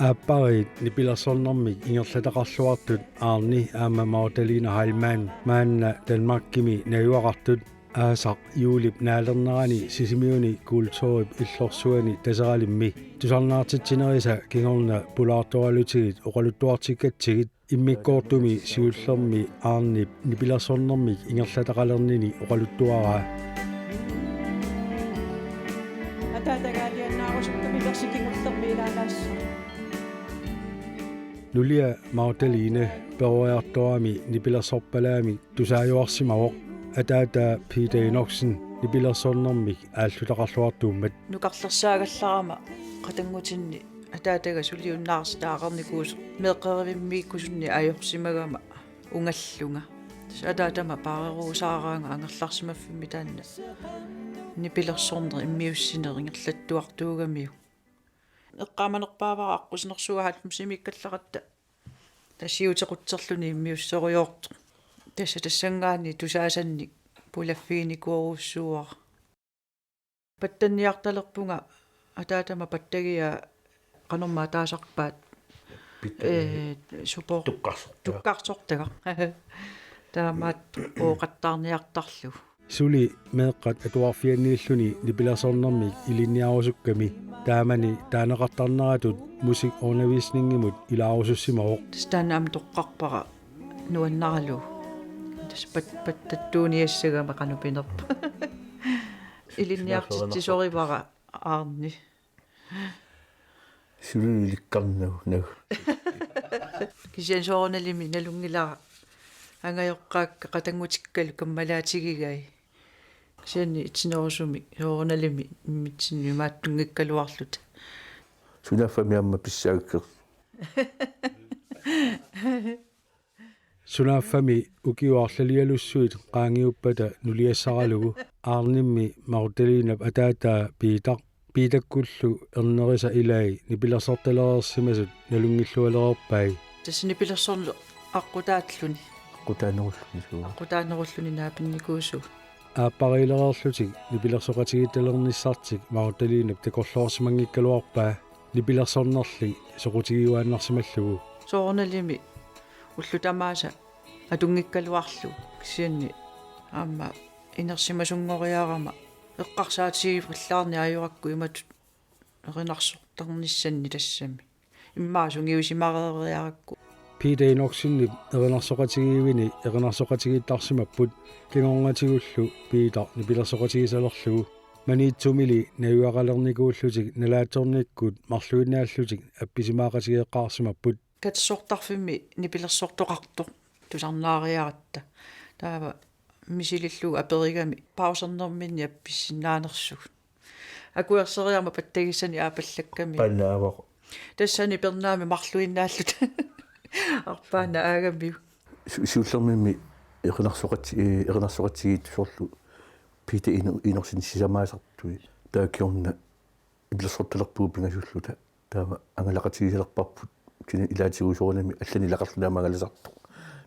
Apparit nipilersornermik ingerlataqarluartut aarni aama Magdalena Heilmann maanna Danmarkimi najuaqartut aasaq juulip naalernerani sisimiuni kulturip illorsuani taseralimmi tusarnaartittinerisa kingorna pulaartoralutigit oqaluttuartikatsigit immikkoortumi siullermi aarnip nipilersornermik ingerlataqalernini oqaluttuaraa атаатагаалианнаарусуттуми персикингуллерми илаалаасса Nulia Magdalene berøjartorami nipilersorpalaami tusaajuarsimavoq ataata Peter Enoksen nipilersornermik ааллутақарлуартууммат нукарлерсаагалларама қатангутинни атаатага сулиуннаарс таақарникуус меэққеривиммииккусунни ajorsimagama унгаллунга тас атаатама паарерусаараанга ангерларсимаффимми таанна нипилерсорнер иммиуссинерингерлаттуартуугамиу эққаманерпаавара аққусинерсуагааллум симиккаллақатта тассиутеқутсерлүни иммиуссориоорто тасса тассангаани тусаасанник пулаффииникуоруссууара паттанниарталерпунга атаатама паттагиа канормаа таасарпаат супор туккарсортага таамаат ooqattaarniartarlu suli meeqqat atuarfianniilluni nipilersornermik ilinniarusukami taamani taaneqartarneratut musik ornavisningimut ilaarusussimaroq тастанаам тоққарпара нуаннаралу тас паттатtuuniassagama qanupinерпа илинниартитсисоривара аарни сулиликкарнагу нагу кисиансоорналими налунгилара ангайоққаакка қатангутиккалу каммалаатигигай кисианни итсинерусуми соорналими иммитсинни мааттунгиккалуарлут сунаффамиамма писсаагкер Sunaffami ukiuarlalialussuit qaangiuppata nuliassaralugu aarnimmi Magdalenap ataataa piitakkullu ernerisa ilai nipilersortalereersimasut nalungillualererpai тассинипилерсорнлу аққутаатлуни аққутаанеруллуни наапинникуусу ааппарилерерлутик nipilersoqatigittalernissartik Magdalenap takorloorsimangikkaluarpaa nipilersornerli soqutiguaannarsimallugu соорналими уллутамааса атунгиккалуарлу кисианни аама инерсимасунгориарама эққарсаатигивриллаарни аюракку иматут эринарсортарниссанни тассами иммаасунгиусимарериаракку Peter Enoksenni erinarsoqatigivini erinarsoqatigittarsimapпут kingorngatigullu Peter nipilersoqatigisalerlugu maniitsumili najuaqalernikuullutik nalaatornikkut marluinnaаллутик апписимаақатигеэққарсимаппут катсортарфимми нипилерсортоқарто тусарнаариаратта таава мисилиллугу аперигами паусернерминни апписсиннаанерсуг акуерсериарма паттагиссани аапаллакками паннаавақ тассани пернаами марлуиннааллут арпаана аагамиу сууллермимми эринарсоқатигит сорлу пите инорсин сисамаасартуи таакиорна иблерсорталерпуу пингасуллута таава ангалақатигисалерпарпут кини илаатигуусуунами аллани лақарлунаамагаласарту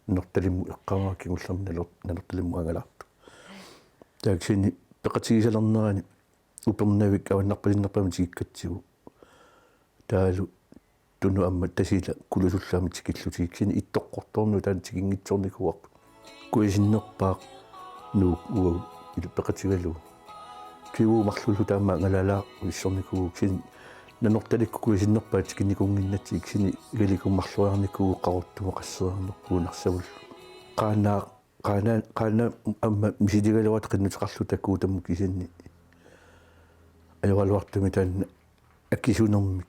норталимму эққамааккигуллерми налерталимму ангаларту тааксини пеқатигисалернерани упернавик аваннарпалиннерпами тигиккатсигу таалу туну амма тасила кулусуллаами тикиллутигиксини иттоққорторну таан тигингитсорникуарпу куисиннерпаақ нуу уу илпеқатигалу киу марлулу таама нгалалаа уиссорникуу кин нанорталикку куисиннерпаат тикинникунгиннатик сини иликуммарлуарникуу қаруттума қассернерпуу нарсавуллу qaana amma misidigaluat qinnuteqarlu takuu tammu kisanni ajualuartumi taanna akkisunermik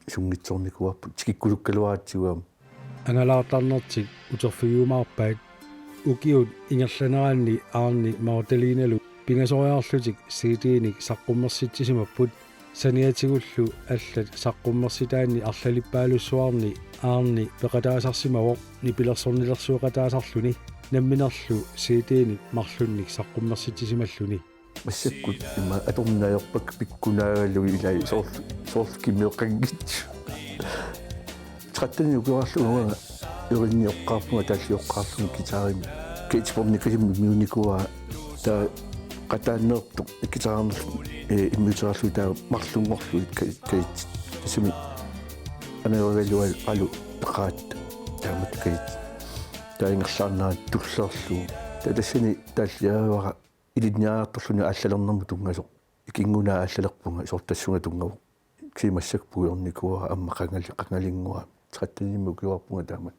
sungitsornikuarput tikikkulukkaluaatsiguam angalaartarnertik uterfiguumaarpaat ukiut ingerlaneraanni aarni Magdalenalu pingasoriarlutik CD-nik saqqummersittisimapput saniatigullu allat saqqummersitaanni arlalipaalussuarni aarni peqataasarsimavoq nipilersornilersuuqataasarluni namminerlu CD-nik marlunnik saqqummersittisimalлuni массаккут има аторнааёрпак пиккунаагаллуги илай сооркимеэқангитсу траттани укуарлуга еринниоққарпуга тааллиоққарлуги гитарими китспорникасимми миуникуа та qataanneertuq ikkitsaarnerlu иммитерарлу таа марлунгорлу кайт сими анервелуал алу пеқаат таамат кайт таингерлаарнаа туллерлу тадассани тааллиавара илинниаартерлуни ааллалернэрму тунгасо икингунаа ааллалерпунга сортассунга тунгаву кимассак пуйорникуа амма қангалингуа траттанимму киуарпунга таамат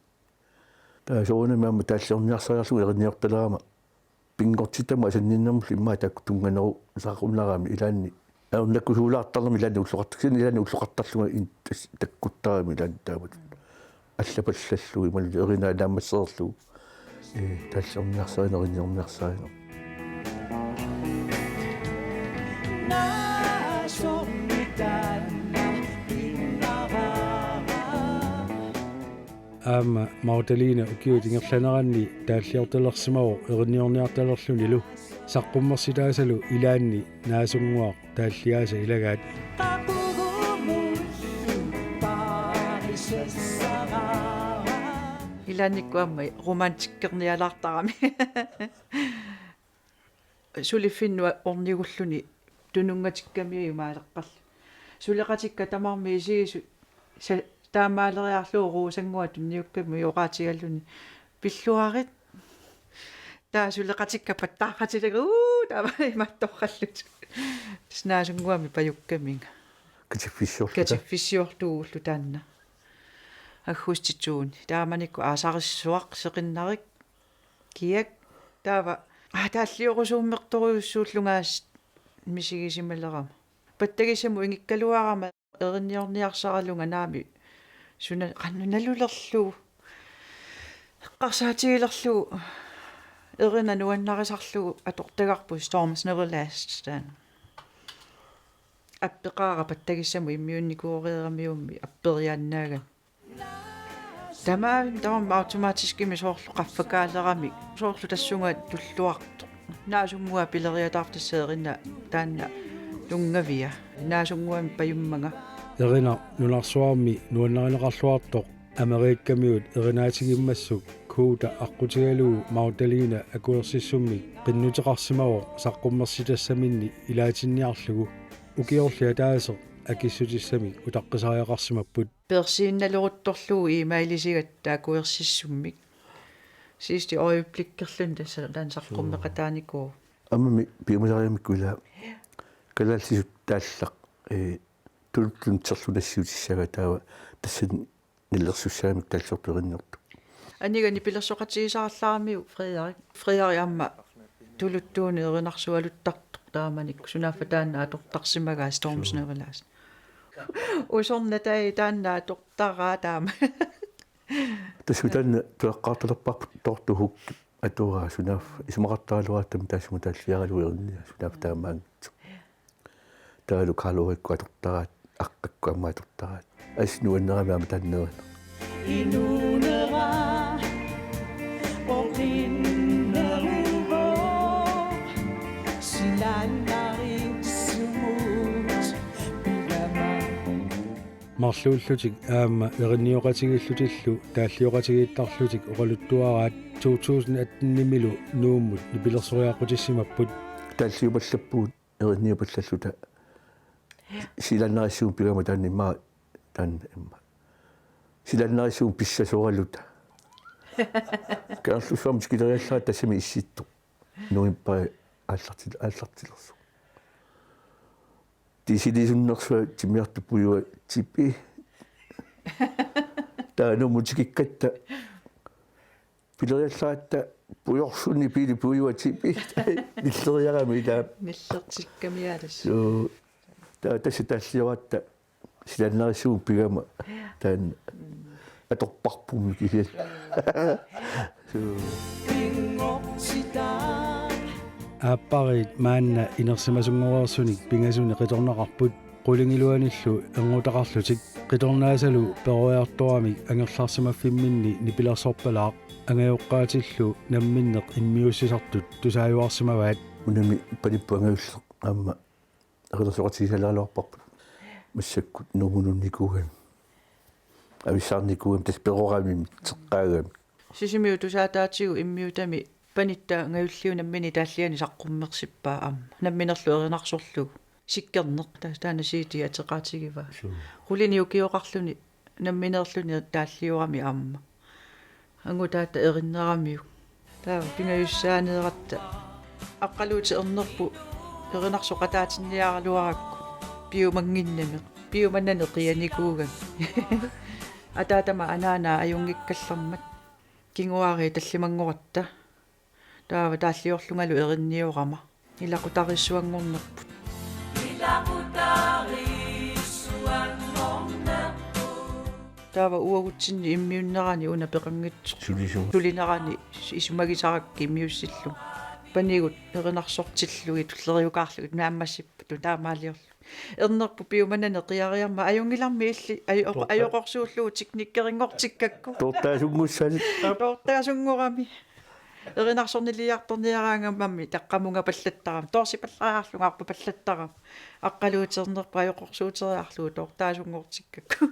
таа соонамаама тааллерниарсариарлу ерниорталаама пингортитама асанниннэрму имма таак тунганеру саақуннарами илаанни ауннаккусуулаартарлами илаанни уллоқартаксини илаанни уллоқартарлуга ин таккуттарами илаанни таамат аллапаллаллу имал еринаа наамассерлу тааллерниарсаринеринниорниарсаринер Magdalena ukiut ingerlaneranni taalliortalersimao erinniorniartalerluni lu saqqummersitaasalu ilaanni naasunguaq taalliaasa ilagaat Ilaannikkuamma romantikkernialaartarami sulifinnua ornigulluni tunungatikkamii maaleqqall suleqatikka tamarmi isiisu таамаалериарлуу руусангуа тунниукками юqaатигalluni пиллуарит таасулеqatikkapat таақатилагу таама иматторраллут снаасунгуами паюккаминга катиффиссиорлуугуллу таанна аггуститсуун тааманикку аасариссуақ сеқиннарик киак таава тааллиорусууммерторуйуссууллунгаас мисигисималерама паттагисаму ингиккалуарама эринниорниарсаралунга наами суна qannunalulerlu qarsaatigillerlu erina nuannarisaarlu atortagarpu Storms Neverlast taan appeqaara pattagissamu immiunnikuoriерamiummi apperiannaagan tamaam automatiskimi soorlu qaffakaallerami soorlu tassunga tulluartu naasungua pileriataartasseerinna taanna lungavia naasunguami payummanga erina nunarsuarmi nuannarineqarluartoq amerikkamiut erinaatigimmassuk kuuta aqqutigaluu Magdalena akuersissummi qinnuteqarsimao saqqummersitassaminnni ilaatinniarlugu ukiorlia taaser akissutissami utaqqisariaqarsimapput persiinnaluruttorluu iimailisigat taakuersissummik siisti øjeblikkerlun tasan saqqummeqataanikuu амми пиумасариамиккула калаалсисут тааллақ туллун терлунассиутиссага таава тассан ниллерсуссаамик таалсорпериннерту анигани пилерсоқатигисаарлаарамиу Frederik амма тулуттууни еринарсуалуттартоқ тааманик сунааффа таанна атортарсимагаа Storms Neverlast усорна таанна атортараа таама тасутанна туаққарталерпарпут тортухук атугаа сунаф исмақартаалуааттам таасму тааллиаралуернниа сунаф таамаангит таалу калуикку атортараат аққакку аммаатортараат аснуаннерамаама таннерат инунера ориннеруво силаннарин сумут пигама марлууллутик аама еринниоqatigillutилlu тааллиоqatigииттарлутик оқалуттуараат 2018-милу нууммут нипилерсориақутиссимаппут тааллиумаллаппуут еринниопаллаллута силаннариссуун пигама тааннимма таан имма силаннариссуун писсасораллута каарлуфам скилериаллаа тассами исситту нуимпа ааллартилерсу тисилисуннерсуа тимиартуппуйуа типи таанумутикиккатта пилериаллаатта пуйорсуни пили пуйуа типи ниллериарами таа ниллертиккамиалас tässä tassiawatta silannarisuun pigama taan atorparpummi kihial аппарит маанна инерсимасунгориарсуник пингасуни қиторнақарпут qulingilluanillu erngutaqarlutik qitornaassalu peruiartuamik angerlarsimaffiminni nipilersorpalaaq angajuqqaatillu namminneq immiussisartut tusaayuarsimavaat unami panippuangavulleq aamma aqersoratigisalaalorparput massakkut numununikugan avissarnikugan tasperoramimi teqqaagami sisimiu tusaataatigu immiutami panitta ngajulliu nammini taalliani saqqummersippaa aamma namminerlu erinarsorlugu sikkerneq taana siiti atеqaatigiva qulini ukiоqarluni namminerluni taalliurami aamma angu taata erinneramiu taa pingayussaaneeratta aqqaluuti ernerpu erinarsoqataatinniaraluarakku piumanginnami piumannane qianikuugan ataatama anaana ajungikkallermat kinguari tallimangorata taava taalliorlungalu erinniorama ilaqutarissuangornerput taava uagutsinni immiunnerani una peqangitsu tulinerani isumagisarакки иммиуссиллу панигут эринарсортиллуги туллериукаарлугит нааммассиппуту таамаалиорлу эрнерпу пиуманане қиариарма аюнгиларми илли ajоқорсууллугу тикниккерингортиккакку тортаасунгорами эринарсорнилиарторниараангаммами таққамунга паллаттарам тоорсипаллариарлугаарпа паллаттарам аққалуутернерпа ajоқорсуутериарлугу тортаасунгортиккакку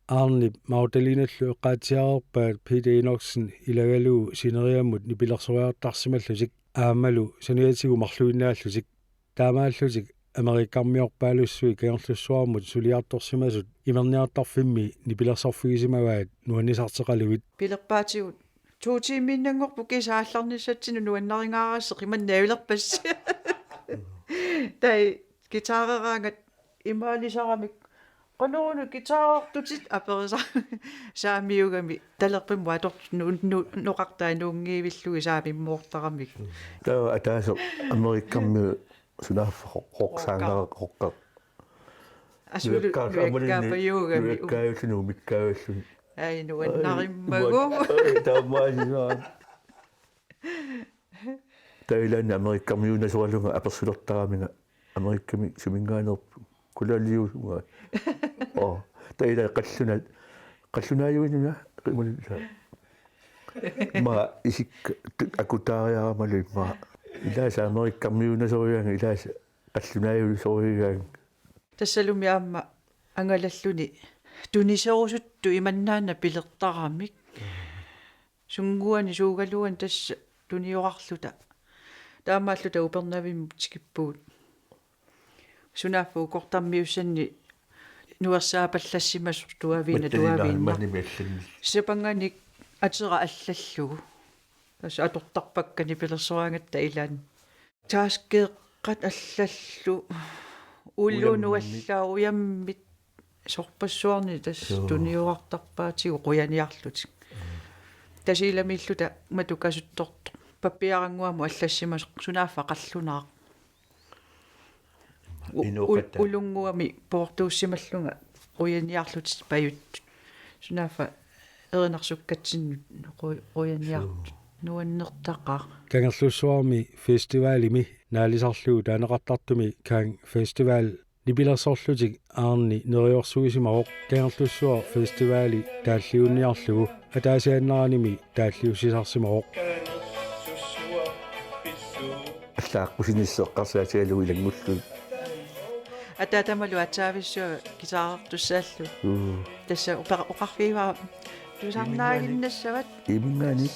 Arni Magdalena qaatiarerpaat Peter Enoksen ilagaluu sineriammut nipilersuariartarsimallusik aamalu saniatigu marluinnaаллусик таамааллусик америккармиорпаалуссуи кагерлуссуармут сулиарторсимасут имерниартарфимми нипилерсарфигисимаваат нуаннисартеқалугит пилерпаатигут туутиимминнангорпу кисаалларниссатсину нуаннарингараассе қиманнаавилерпасси тай гитарераангат имаалисарамик qanoonu gitaartutsit aperisa saamiugami talerpimmu atort noqartaa nuungiivillugi saamimmuortaramik taa ataasa amerikkammi sunaaffoqsaangereqqoqqaq asulukkaapajuugami kaayusunu mikkaayullun ai nuannarimmagu taamaasisaa tailana amerikkammiuna sualunga apersulertaraminga amerikkami sumingaanerpu kulaliusunga taila qallunaayuinuna qimunisa ma isik akutaariaramalu ma ilaasa amerikkammiuna sorianga ilaasa qallunaayulu sorigang tassalumi aamma angalalluni tuniserusuttu imannaanna pilertaramik sunguani suugaluan tassa tuniorarluta taamaalluta upernavimmu tikippuut sunaafu kortarmiussanni nuersaapallassimasutuaviina tuaviinna sepanganik atera allallugu tas atortarpakkani pilersorangatta ilan taaskeeqqat allallu ullunuallaa uyammit sorpassuarni tas tuniorartarpaatigu quyaniarlutik tasiilamilluta matukasuttortu pappiaranguamu allassimasoq sunaafa qallunaaq ulunguami portuussimallunga quyaniarlutit pajut sunaafa erinarsukkatsinnu quyaniart nuannertaqaa kangerlussuarmi festivalimi naalisarluu taaneqartartumi kan festival nipilersorlutik aarni neriorsuisimaroq kangerlussuar festivali taalliunniarlugu ataasiannaranimi taalliussisarsimaroq allaaqqusiniссеққарсаатигалуги илагмуллу атаатамалу атсаависсуа кисаарtussaаллу тасса оқарфииваа тусарнаагиннассават имингаани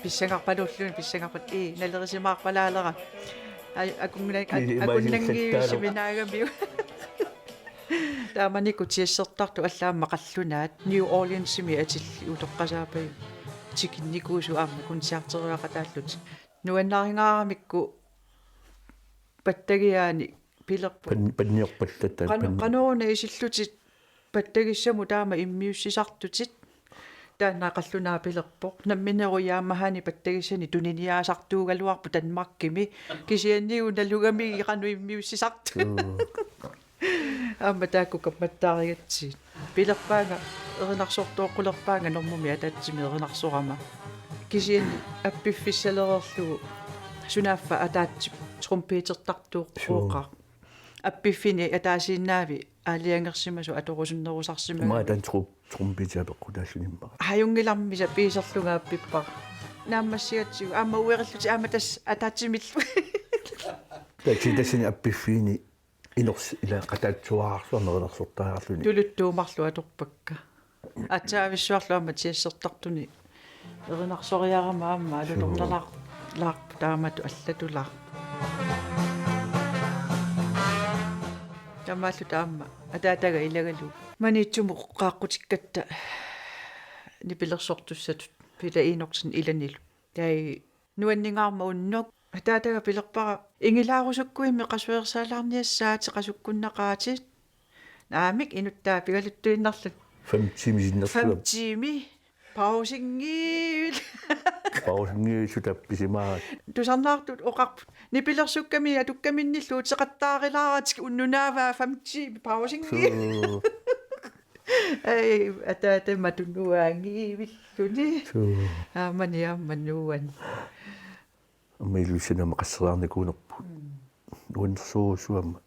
писсангарпалууллуни писсангарпат налерисимаарпалаалера акуннангиуссиминаагамиу тааманику тиассертарту аллаамма қаллунаат New Orleans-ми атилли утоққасаапай тикинникуусу аама концертериақатааллут нуаннаринаарамикку паттагиаани пилерпу панниорпаллата каноона исиллутит паттагиссаму таама иммиуссисартутит таанаа қаллунаа пилерпоқ намминеруяаммахани паттагиссани туниниаасартуугалуарпу танмаркими кисианниу налугами иқану иммиуссисарту аама таакку капматтааригатсиит пилерпаага эринарсортооққулерпаага нормуми атаатсими эринарсорама кисианни аппиффиссалерерлугу сунааффа атаатсип трумпетертартууққуоқаа аппиффини атаасииннаави аалиангерсимасу аторусуннерусарсимага маатан трумпитиапеққутааллунимма хаюнгилармиса пиисерлугааппиппар нааммассиатсигу аама уериллути аама тас атаатсимиллу такситасини аппиффини инорс ила қатаатсуаарсуарнеринерсортааарлуни тулуттуумарлу аторпакка атсаависсуарлуама тиассертартуни эринарсориарама аама алунорналаар лаарпу таамату аллатулаар тамааллу таама атаатага илагалу маниитсуму qaaqqutikkatta нипилерсортуссатут пила иинорсин иланилу таи нуаннингаарма уннок атаатага пилерпара ингилаарусуккуимми qasuersaalаарниассаати qasukkunnaqaati наамик инуттаа пигалуттуиннарлут 5 timer синнэрсуа 5 тими паусингиил паусинги сутапписимаа тусарнаартут оқарпут нипилерсукками атуккаминниллуу теқаттаарилааратик уннунааваа 5 тими паусингиил эй атаата матунуаангиивиллуни ааманиаммануан аммилусинама qasseraarnikuunerpu нуаннэрсуусуама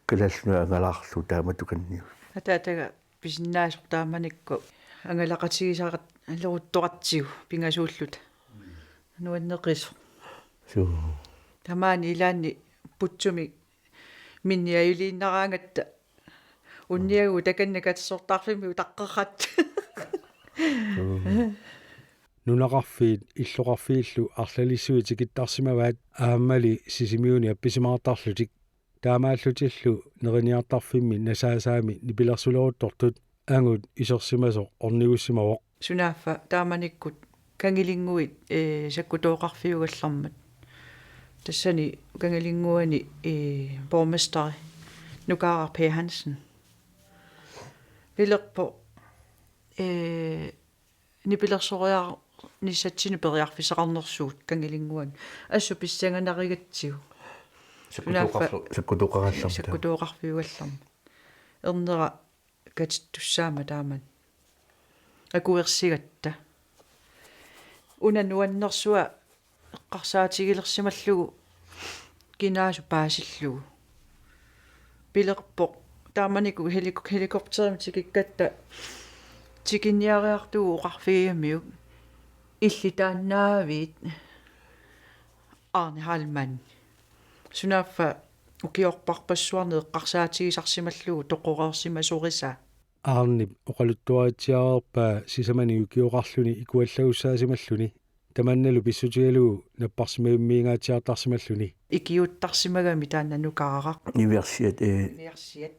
калаллуна ангалаарлу тааматуканниу атаатага писиннаасортааманикку ангалақатигисарат аллеруттоқартигу пингасууллута нуаннеқисо суу тамаани илаанни путсуми минниаюлииннараангатта унниагу таканнакатсортаарфими таққеррат нунақарфиит иллоқарфииллу арлалиссуити киттарсимаваат ааммали сисимиуни апписимаартарлутик таамааллутиллу нериниартарфимми насаасаами нипилерсулеруттортут ангут исерсимасо орнигуссимавоқ сунааффа тааманиккут кангилингуит саккутооқарфиугаллармат тассани кангилингуани борместари нукаарар P Hansen пилерпо нипилерсориар ниссатсини периарфисақарнерсуут кангилингуан ассу писсанганаригатсигу саккутооқарфиугалларма ернера катиттуссаама тааман акуерсигатта унануаннерсуа эққарсаатигилерсималлугу кинаасу паасиллугу пилерпо тааманику хеликоптерим тикиккатта тикинниариартугу оқарфигиамиук иллитааннаавиит Arne Halman сунаффа укиорпарпассуарне эққарсаатигисарсималлугу тоққореерсимасуриса аарнип оқалуттуаатсиаарпаа сисамани укиоқарлуни икуаллагуссаасималлуни таманналу писсутигалугу наппарсимаиммиингаатиартарсималлуни икиуттарсимагами тааннанукаараа универсиат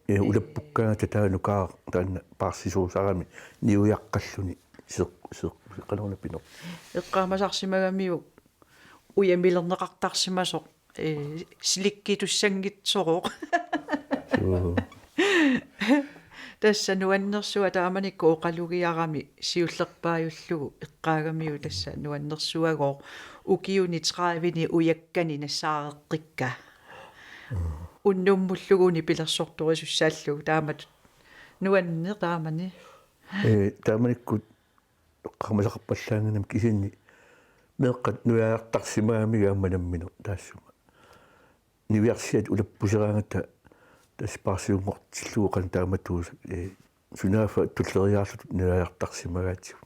улаппуккаага татаанукаа таанна парсисуусарами ниуяққаллуни сеққалуна пинер эққаамасарсимагамиу уямилернеқартарсимасоқ силиккитуссангитсороқ тасса нуаннерсуа тааманикку оқалугиарами сиуллерпааюллугу эққаагамиу тасса нуаннерсуагоо укиуни 30-ни уяккани нассаареққикка уннуммуллугуни пилерсорторисуссааллугу таамат нуаннер таамани тааманикку эққамасақарпаллаангинам кисинни меэққат нуяартарсимаамига амманаммину таассума универсиат улаппусераангата таспарсиунгортиллугу қан тааматуус сунафа туллериаарлут нуяартарсимагаатсу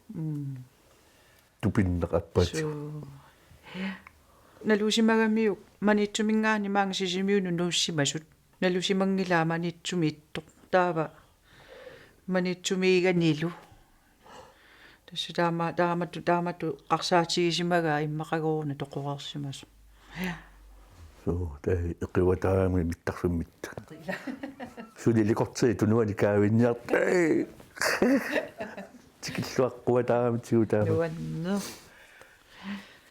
тупиннеқаппаат налусимагамиу манитсумингаани маангсисимиуну нууссимасут налусимангилаа манитсумииттоқ таава манитсумииганилу тасса таамату қарсаатигисимагаа иммақагоорна тоқореерсимасу соо таа эқиватаами миттарсуммит сулиликорти тунуали каавинниарта тикиллуаққуатаами тиутаа нуанне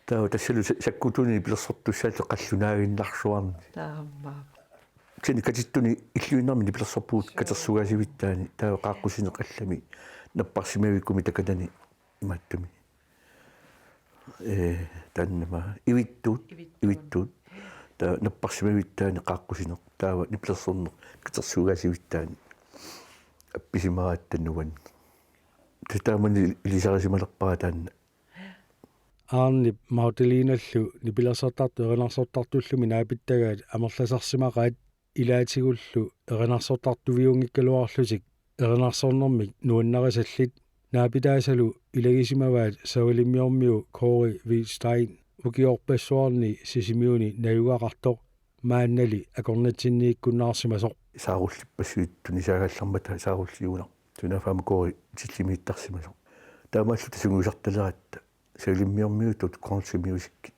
таа тассалу саккутуни пилерсортуссаалу қаллунаагиннарсуарни таама кини катиттуни иллуиннарми пилерсорпуут катерсугаасивиттаани таа qaаққусинеқаллами наппарсимавиккуми такатани иматтуми таннама ивиттуут та наппарсимавиттаани qaаққусинеқ таава ниплерсорнеқ катерсугаасивиттаани апписимагааттаннуан тутаамани илисарисималерпаа таанна аарнип маутелиналлу нипилерсартарту эринарсортартуллуми наапиттагаат амерласарсимақаат илаатигуллу эринарсортартувиунгиккалуарлутик эринарсорнэрмик нуаннарисаллит наапитаасалу илагисимаваат савалиммиормиу кори вистайн укиорпассуарни сисимиуни наюгақартоқ мааннали акорнатсиннииккуннаарсимасоқ сааруллиппассуиттуни саагааллармата сааруллиуна тунафаама кори тиллимииттарсимасоқ таамааллута сунгуисарталератта савалиммиормиутут консумиусикки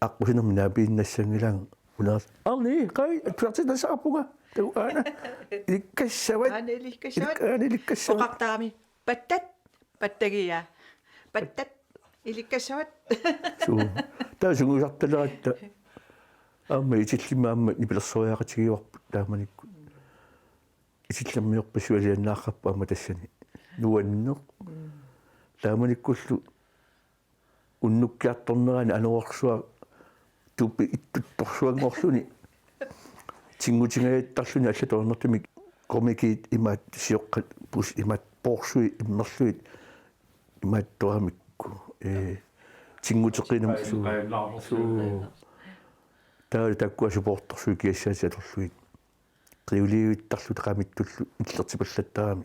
аққусинерми наапииннассангилаан Unas. Arni, kai, tuartina saapunga. Tau ana. Ilikkassawat. Ilikkassawat. Oqartaami pattagiya. Pattat ilikkasawat. Su. Tää sungusartaleratta. Amma itillimaamma nipilersuariaqatigiuarput taamanikku. Itillammiorpasualiannaaqarpaama tassani. Nuanneq. Taamanikkullu unnukkiartornerani anuorsua tupi ittuttorsuangorluni. Tingutingaattarluni allatoornertumik komiki imaat sioqqat pus imaat porsui immerluit imaat toamikku tinguteqinam su taa takkua supportersui kiassaatiatorluit qiuliuittarlu taqamittullu illertipallattaami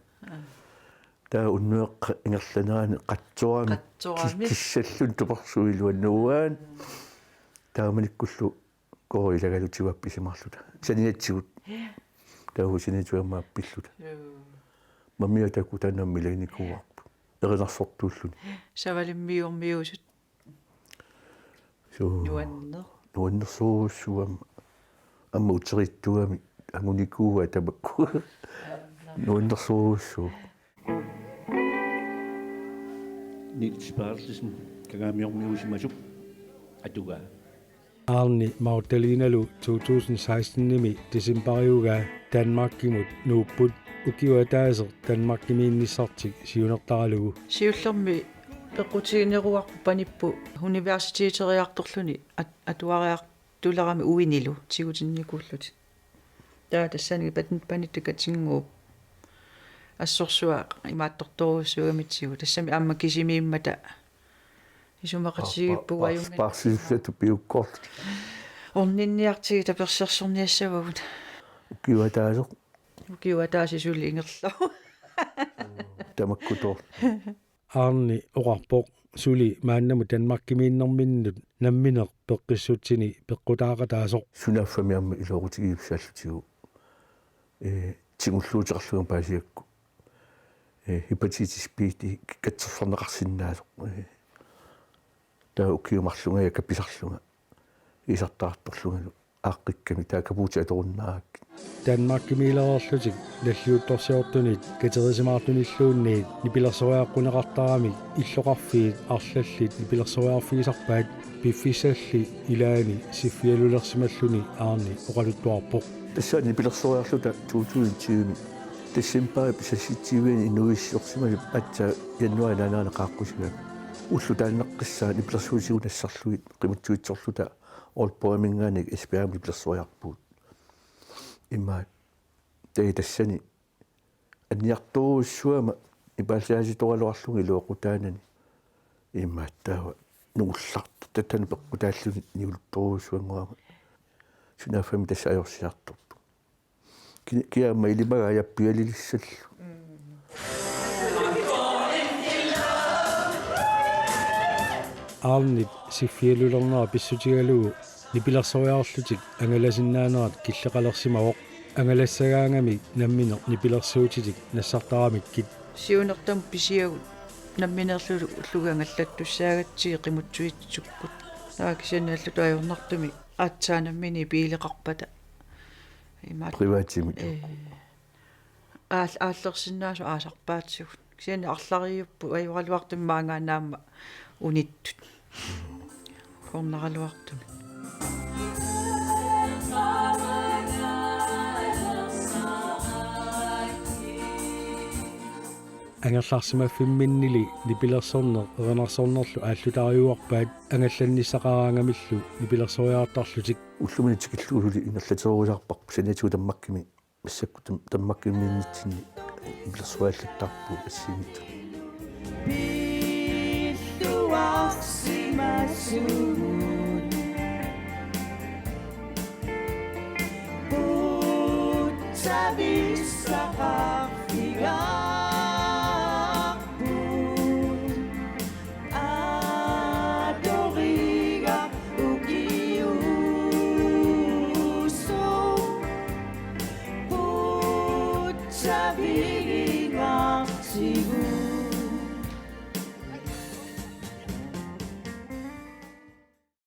taa unnueqqa ingerlanaani qatsuami kissallun tupersuiluannuaan taamanikkullu korilagalutigappisimарлута саниатсигут таусинитуамааппиллута мамиа такутанаммилагникуарпу эринарсортууллуни Савалиммиормиусут нуаннерсууссуама амма утериттуами ангуникууа табакку нуаннерсууссуу нитспаарлисн кагамиормиусимасуп атуга Arni Magdalena 2016-nimi Decemberiuga Danmarkimut nuupput ukiuataaser Danmarkimiinnissartik siunertaralugu сиуллерми пеққутигинеруарпаниппу университетериарторлуни атуариартулерами уинилу тигутинникууллути таа тассани паниттука тингууп ассорсуа имаатторторуссуамитсигу тассами аама кисимииммата исумақатигиппуга аюнга парсиссату пиуккорт орнинниартиги таперсерсорниассавагут укиуатааси сулли ингерлау тамаккутор Arni oqarpoq suli maannamu Danmarkimiinnerminnut nammineq peqqissutsini peqqutaaqataasoq сунаффамиамма илоорутигиипсааллутигу тигуллуутеқарлуган паасиакку hepatitis B катсерсорнеқарсинаасоқ таа укиумарлугая капписарлуга исартаарторлугалу ааққикками таа капуути аторуннаак Danmarkimiilererlutik наллиутторсиортунит катерисимаартуниллуунниит нипилерсориаққунеқартарами иллоқарфиит арлаллит нипилерсориарфигисарпаат пиффисалли илаани сиффиалулерсималлуни аарни оқалуттуарпоқ тассаани пилерсориарлута 2020 тассимпаа писасситсивиани инуиссиорсимали атса януари нанаана қааққусига уллу тааннеққиссаа нипилерсуусигунассарлуит қимутсуитсорлута олпоамингааник испиаам нипилерсориарпуут имма тассани анниарторуссуама ипааллааситоралуарлуги луоқутаанани имма таава нуулларту таттани пеққутааллуни ниулторуссуангуама сунафами тасса аёрсиарторту киаама илимага яппиалилиссаллу Arnit siffialulernera pissutigalugu nipilersoriarlutik angalasиннаанерат киллеқалерсимавоқ ангалассагаангами намминеқ nipilersuutitik нассартарамиккит сиунертам писиагут намминерлулу уллугангаллаттуссаагатсиги қимутсуитсуккут таакисаналлу таажорнартуми аатсаанаммини пиилеқарпата имаат приватими ааллерсиннаасу аасарпаатсигут кисиани арлариуппу аюралуартуммаангааннаама униттут корнаралуартуми ангерларсимаффимминнили нипилерсорнер эрнарсорнерлу ааллутариуарпаат ангалланниссақараангамиллу нипилерсориаартарлутик уллуминитикиллуулули ингерлатеруусаарпарпу саниатигу таммаккими массакку таммаккиммииннитсини нипилерсориаллаттарпу ассиимит Sabia